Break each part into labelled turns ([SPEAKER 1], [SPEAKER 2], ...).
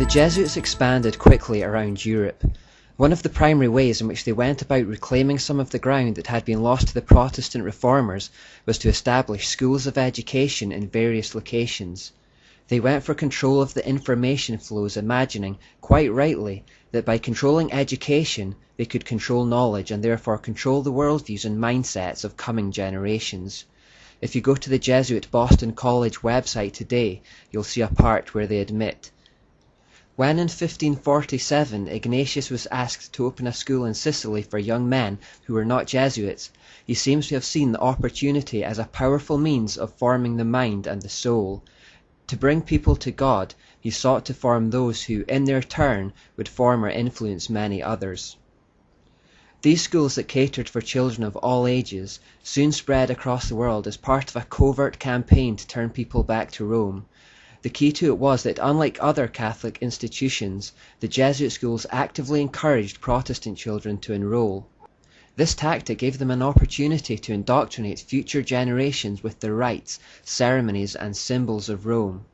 [SPEAKER 1] The Jesuits expanded quickly around Europe. One of the primary ways in which they went about reclaiming some of the ground that had been lost to the Protestant reformers was to establish schools of education in various locations. They went for control of the information flows, imagining, quite rightly, that by controlling education they could control knowledge and therefore control the worldviews and mindsets of coming generations. If you go to the Jesuit Boston College website today, you'll see a part where they admit, when in 1547 Ignatius was asked to open a school in Sicily for young men who were not Jesuits, he seems to have seen the opportunity as a powerful means of forming the mind and the soul. To bring people to God, he sought to form those who, in their turn, would form or influence many others. These schools that catered for children of all ages soon spread across the world as part of a covert campaign to turn people back to Rome. The key to it was that, unlike other Catholic institutions, the Jesuit schools actively encouraged Protestant children to enroll. This tactic gave them an opportunity to indoctrinate future generations with the rites, ceremonies, and symbols of Rome.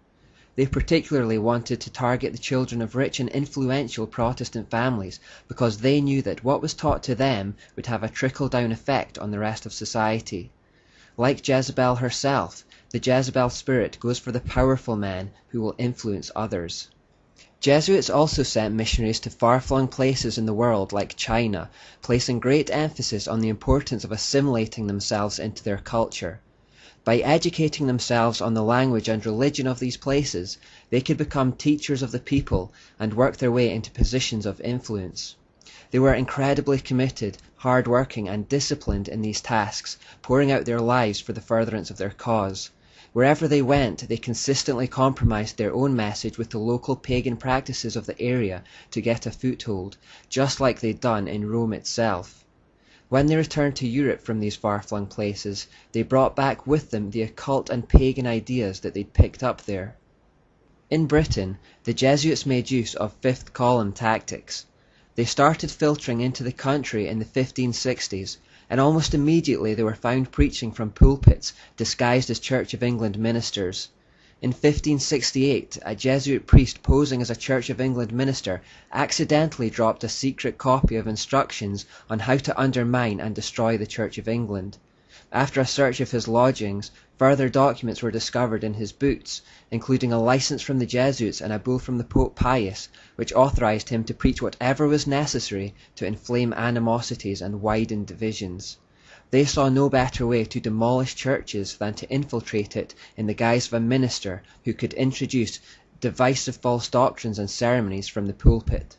[SPEAKER 1] They particularly wanted to target the children of rich and influential Protestant families because they knew that what was taught to them would have a trickle-down effect on the rest of society. Like Jezebel herself, the Jezebel spirit goes for the powerful men who will influence others. Jesuits also sent missionaries to far-flung places in the world like China, placing great emphasis on the importance of assimilating themselves into their culture. By educating themselves on the language and religion of these places, they could become teachers of the people and work their way into positions of influence. They were incredibly committed, hard-working, and disciplined in these tasks, pouring out their lives for the furtherance of their cause. Wherever they went, they consistently compromised their own message with the local pagan practices of the area to get a foothold, just like they'd done in Rome itself. When they returned to Europe from these far-flung places, they brought back with them the occult and pagan ideas that they'd picked up there. In Britain, the Jesuits made use of fifth column tactics. They started filtering into the country in the 1560s, and almost immediately they were found preaching from pulpits disguised as Church of England ministers. In 1568, a Jesuit priest posing as a Church of England minister accidentally dropped a secret copy of instructions on how to undermine and destroy the Church of England. After a search of his lodgings, further documents were discovered in his boots, including a license from the Jesuits and a bull from the Pope Pius, which authorized him to preach whatever was necessary to inflame animosities and widen divisions. They saw no better way to demolish churches than to infiltrate it in the guise of a minister who could introduce divisive false doctrines and ceremonies from the pulpit.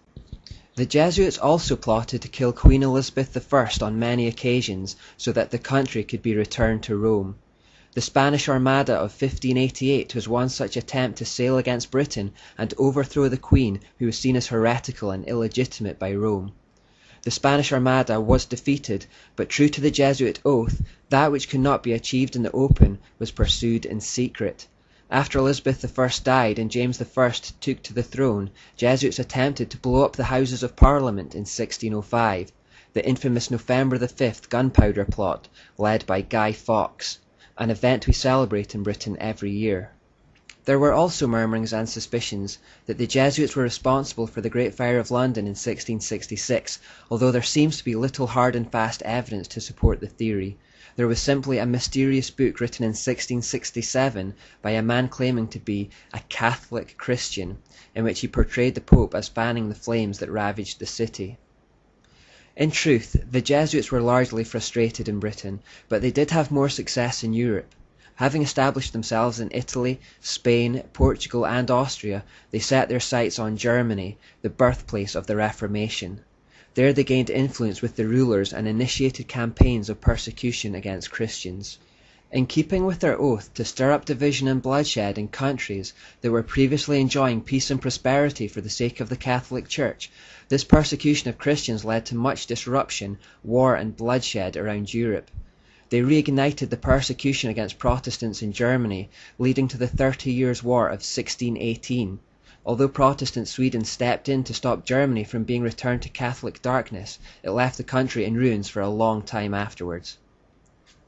[SPEAKER 1] The Jesuits also plotted to kill Queen Elizabeth I on many occasions so that the country could be returned to Rome. The Spanish Armada of 1588 was one such attempt to sail against Britain and overthrow the Queen, who was seen as heretical and illegitimate by Rome. The Spanish Armada was defeated, but true to the Jesuit oath, that which could not be achieved in the open was pursued in secret. After Elizabeth I died and James I took to the throne, Jesuits attempted to blow up the Houses of Parliament in 1605, the infamous November the 5th gunpowder plot, led by Guy Fawkes, an event we celebrate in Britain every year. There were also murmurings and suspicions that the Jesuits were responsible for the Great Fire of London in 1666, although there seems to be little hard and fast evidence to support the theory. There was simply a mysterious book written in 1667 by a man claiming to be a Catholic Christian, in which he portrayed the Pope as fanning the flames that ravaged the city. In truth, the Jesuits were largely frustrated in Britain, but they did have more success in Europe. Having established themselves in Italy, Spain, Portugal, and Austria, they set their sights on Germany, the birthplace of the Reformation. There they gained influence with the rulers and initiated campaigns of persecution against Christians. In keeping with their oath to stir up division and bloodshed in countries that were previously enjoying peace and prosperity for the sake of the Catholic Church, this persecution of Christians led to much disruption, war, and bloodshed around Europe. They reignited the persecution against Protestants in Germany, leading to the 30 Years' War of 1618. Although Protestant Sweden stepped in to stop Germany from being returned to Catholic darkness, it left the country in ruins for a long time afterwards.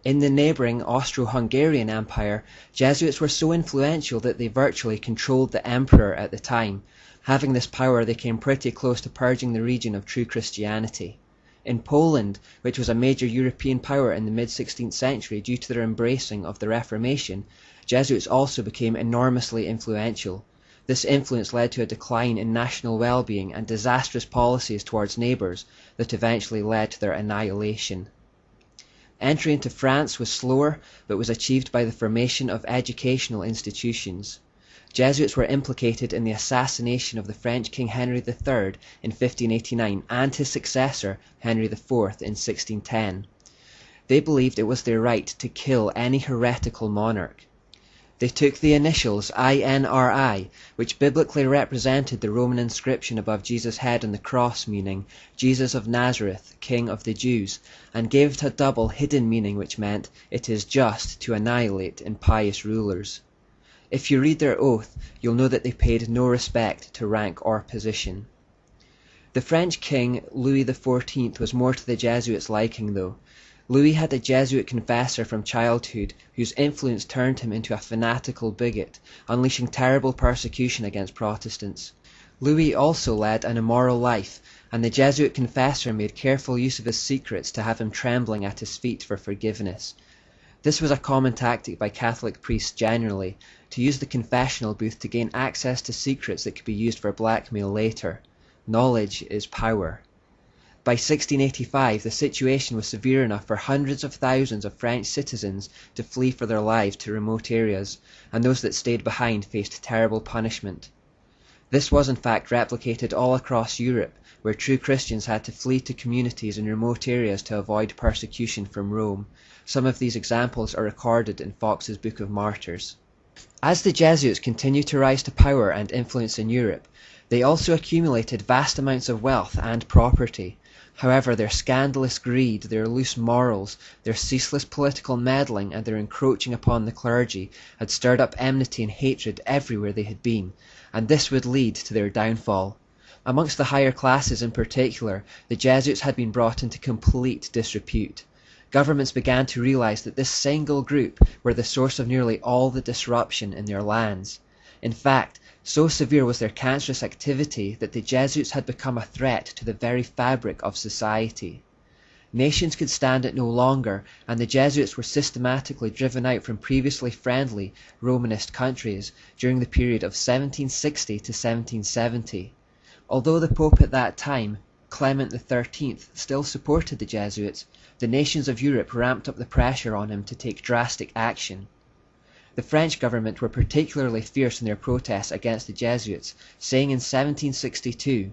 [SPEAKER 1] In the neighbouring Austro-Hungarian Empire, Jesuits were so influential that they virtually controlled the emperor at the time. Having this power, they came pretty close to purging the region of true Christianity. In Poland, which was a major European power in the mid-16th century due to their embracing of the Reformation, Jesuits also became enormously influential. This influence led to a decline in national well-being and disastrous policies towards neighbours that eventually led to their annihilation. Entry into France was slower, but was achieved by the formation of educational institutions. Jesuits were implicated in the assassination of the French King Henry III in 1589 and his successor, Henry IV, in 1610. They believed it was their right to kill any heretical monarch. They took the initials INRI, which biblically represented the Roman inscription above Jesus' head on the cross, meaning Jesus of Nazareth, King of the Jews, and gave it a double hidden meaning which meant it is just to annihilate impious rulers. If you read their oath, you'll know that they paid no respect to rank or position. The French king Louis XIV was more to the Jesuits' liking though. Louis had a Jesuit confessor from childhood whose influence turned him into a fanatical bigot, unleashing terrible persecution against Protestants. Louis also led an immoral life, and the Jesuit confessor made careful use of his secrets to have him trembling at his feet for forgiveness. This was a common tactic by Catholic priests generally, to use the confessional booth to gain access to secrets that could be used for blackmail later. Knowledge is power. By 1685, the situation was severe enough for hundreds of thousands of French citizens to flee for their lives to remote areas, and those that stayed behind faced terrible punishment. This was in fact replicated all across Europe, where true Christians had to flee to communities in remote areas to avoid persecution from Rome. Some of these examples are recorded in Fox's Book of Martyrs. As the Jesuits continued to rise to power and influence in Europe, they also accumulated vast amounts of wealth and property. However, their scandalous greed, their loose morals, their ceaseless political meddling, and their encroaching upon the clergy had stirred up enmity and hatred everywhere they had been, and this would lead to their downfall. Amongst the higher classes in particular, the Jesuits had been brought into complete disrepute. Governments began to realize that this single group were the source of nearly all the disruption in their lands. In fact, so severe was their cancerous activity that the Jesuits had become a threat to the very fabric of society. Nations could stand it no longer, and the Jesuits were systematically driven out from previously friendly Romanist countries during the period of 1760 to 1770. Although the Pope at that time, Clement XIII, still supported the Jesuits, the nations of Europe ramped up the pressure on him to take drastic action. The French government were particularly fierce in their protests against the Jesuits, saying in 1762,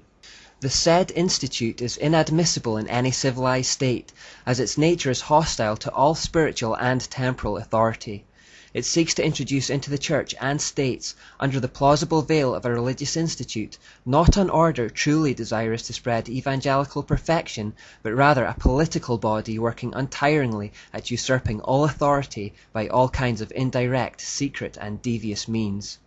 [SPEAKER 1] "The said institute is inadmissible in any civilized state, as its nature is hostile to all spiritual and temporal authority. It seeks to introduce into the Church and States, under the plausible veil of a religious institute, not an order truly desirous to spread evangelical perfection, but rather a political body working untiringly at usurping all authority by all kinds of indirect, secret, and devious means.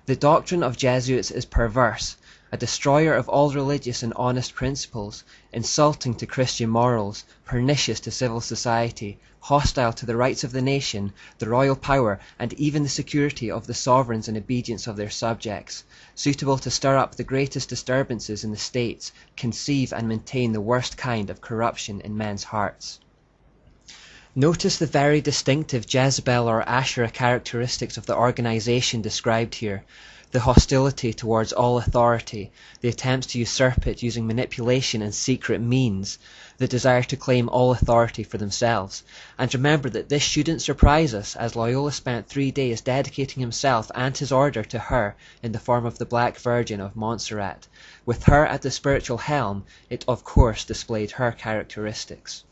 [SPEAKER 1] The doctrine of Jesuits is perverse, a destroyer of all religious and honest principles, insulting to Christian morals, pernicious to civil society, hostile to the rights of the nation, the royal power, and even the security of the sovereigns and obedience of their subjects, suitable to stir up the greatest disturbances in the states, conceive and maintain the worst kind of corruption in men's hearts." Notice the very distinctive Jezebel or Asherah characteristics of the organization described here. The hostility towards all authority, the attempts to usurp it using manipulation and secret means, the desire to claim all authority for themselves. And remember that this shouldn't surprise us, as Loyola spent 3 days dedicating himself and his order to her in the form of the Black Virgin of Montserrat. With her at the spiritual helm, it of course displayed her characteristics.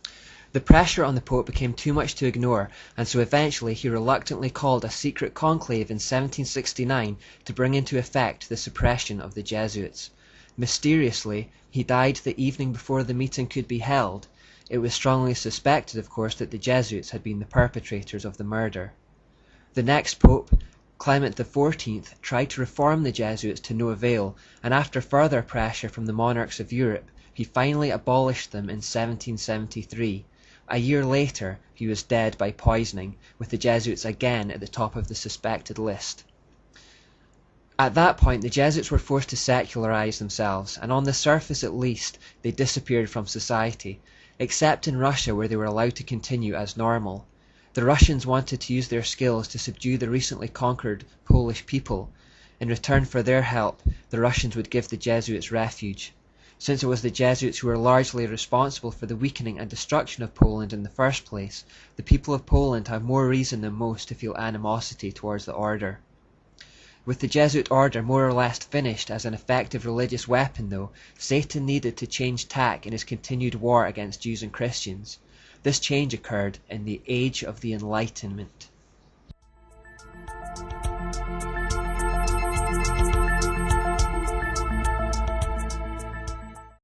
[SPEAKER 1] The pressure on the Pope became too much to ignore, and so eventually he reluctantly called a secret conclave in 1769 to bring into effect the suppression of the Jesuits. Mysteriously, he died the evening before the meeting could be held. It was strongly suspected, of course, that the Jesuits had been the perpetrators of the murder. The next Pope, Clement XIV, tried to reform the Jesuits to no avail, and after further pressure from the monarchs of Europe, he finally abolished them in 1773. A year later he was dead by poisoning, with the Jesuits again at the top of the suspected list. At that point the Jesuits were forced to secularize themselves, and on the surface at least they disappeared from society, except in Russia where they were allowed to continue as normal. The Russians wanted to use their skills to subdue the recently conquered Polish people. In return for their help, the Russians would give the Jesuits refuge. Since it was the Jesuits who were largely responsible for the weakening and destruction of Poland in the first place, the people of Poland have more reason than most to feel animosity towards the order. With the Jesuit order more or less finished as an effective religious weapon, though, Satan needed to change tack in his continued war against Jews and Christians. This change occurred in the Age of the Enlightenment.